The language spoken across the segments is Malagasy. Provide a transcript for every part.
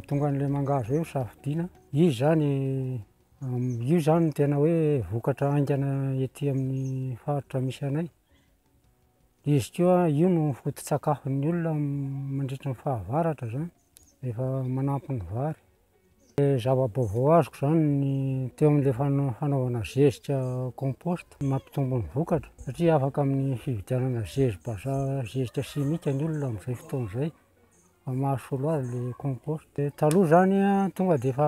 Tonga an'ilay mangahazo eo safidiana. Io zany tena hoe vokatra aingana ety amin'ny faritra misy anay. Izy koa io no foto-tsakafon'ny olona mandritra ny fahavaratra zany, rehefa manampy ny vary. Zava-baovao azoko zany ny teo amin'ilay fanaovana zezika compost, mampitombo ny vokatra satria afaka amin'ny fividianana zezika simika ny olona amin'izay fotoana izay, fa mahasolo azy ilay compost. Taloha zany tonga dia efa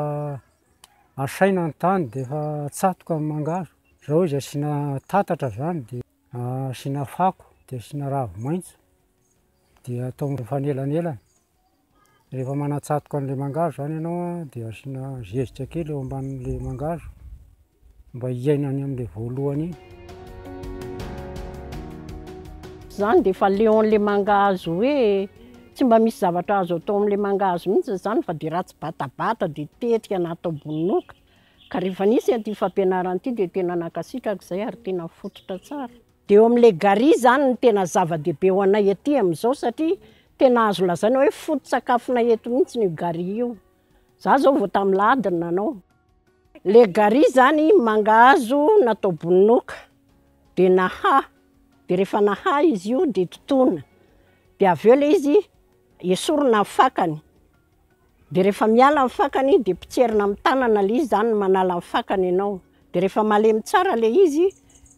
asaina ny tany dia efa atsatoka ny mangahazo. Izao izy asiana tatatra zany dia asiana fako dia asiana ravi-maitso dia atao mifanelanelana. Rehefa manatsatoka an'ilay mangahazo zany ianao dia asiana zezika kely eo ambanin'ilay mangahazo mba hiainany amin'ilay voalohany iny. Zany dia efa leo an'ilay mangahazo hoe tsy mba misy zavatra azo atao amin'ilay mangahazo mihitsy zany fa dia ratsy batabata dia tetika na atao bononoka. Ka rehefa nisy an'ity fampianarana ity dia tena nankasitraka izay ary tena fototra tsara. Dia eo amin'ilay gary zany no tena zava-dehibe ho anay ety amin'izao satria tena azo lazaina hoe foto-tsakafonay eto mihitsy io gary io. Za zao vao tamin'ny lahady no nanao. Le gary zany mangahazo natao bononoka dia nahaha. Dia rehefa nahaha izy io dia totona. Dia avy eo ilay izy esorina ny fakany. Dia rehefa miala ny fakany dia potserina amin'ny tanana ilay izy zany manala ny fakany ianao. Dia rehefa malemy tsara ilay izy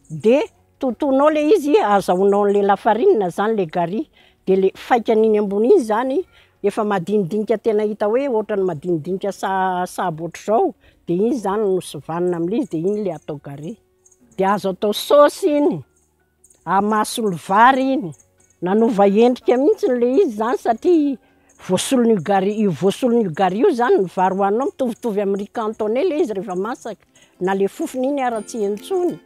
dia totoinao ilay izy, azahoanao an'ilay lafarinina zany ilay gary. Dia ilay faikany iny ambony iny zany efa madinidinika tena hita hoe ohatran'ny madinidinika sahabo ohatr'izao dia iny zany no sovanina amin'ilay izy dia iny ilay atao gary. Dia azo atao saosy iny, amasolo vary iny, nanova endrika mihitsy ilay izy zany satria voasolon'io gary io zany ny vary hohaninao mitovitovy amin'ny riz cantonais ilay izy rehefa masaka, na ilay fofony iny ara tsy intsony.